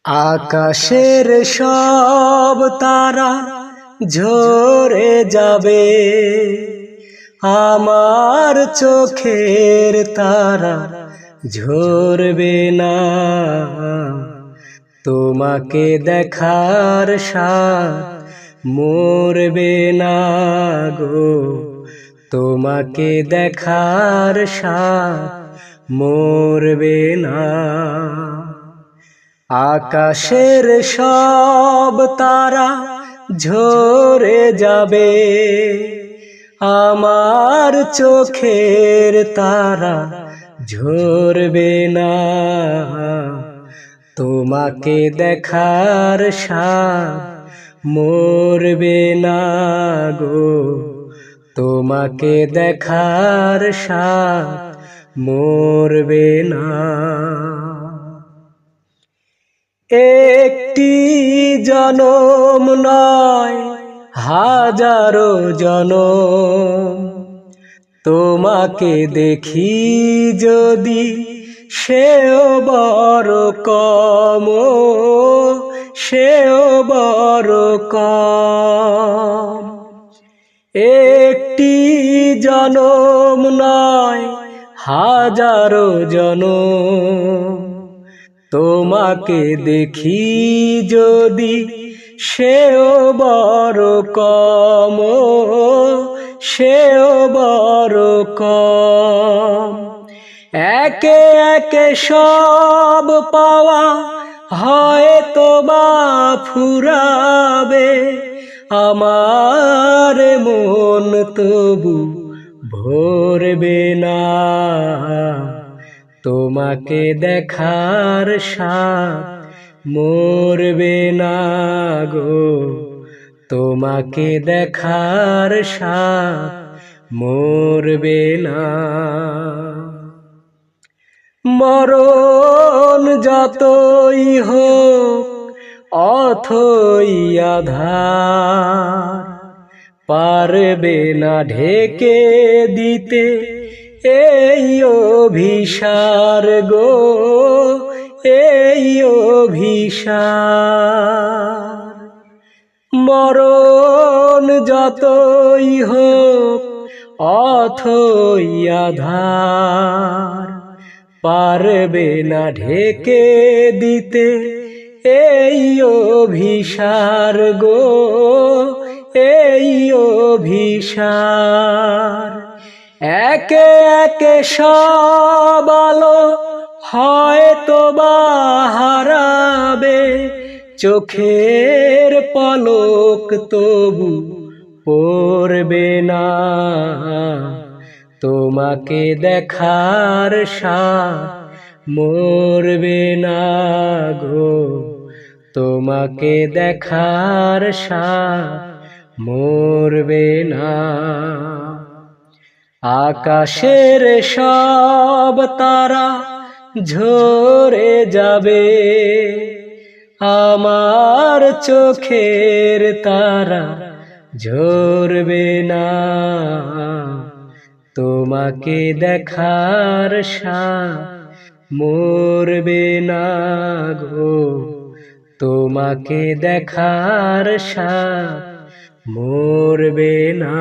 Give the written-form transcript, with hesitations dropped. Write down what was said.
আকাশের সব তারা ঝরে যাবে, আমার চোখের তারা ঝরবে না। তোমাকে দেখার স্বাদ মরবে না গো, তোমাকে দেখার স্বাদ মরবে না। আকাশের সব তারা ঝরে যাবে, আমার চোখের তারা ঝরবে না। তোমাকে দেখার স্বাদ মরবে না গো, তোমাকে দেখার স্বাদ মরবে না। একটি জনম নয় হাজারো জনম, তোমাকে দেখি যদি সেও বড় কম, সেও বড় কম। একটি জনম নয় হাজারো জনম, তোমাকে দেখি যদি সেও বড় কম, সেও বড় কম। একে একে সব পাওয়া হয়তো বা ফুরাবে, আমার মন তবু ভরবে না। তোমাকে দেখার স্বাদ মরবে না গো, তোমাকে দেখার স্বাদ মরবে না। মরণ যতই হোক অথই আঁধার, পারবে না ঢেকে দিতে এই অভিসার গো, এই অভিসার। মরণ যতই হোক অথই আঁধার, পারবে না ঢেকে দিতে এই অভিসার গো, এই অভিসার। একে একে সব আলো হয়তো বা হারাবে, চোখের পলক তবু পড়বে না। তোমাকে দেখার স্বাদ মরবে না গো, তোমাকে দেখার স্বাদ মরবে না। আকাশের সব তারা ঝরে যাবে, আমার চোখের তারা ঝরবে না। তোমাকে দেখার স্বাদ মরবে না গো, তোমাকে দেখার স্বাদ মরবে না।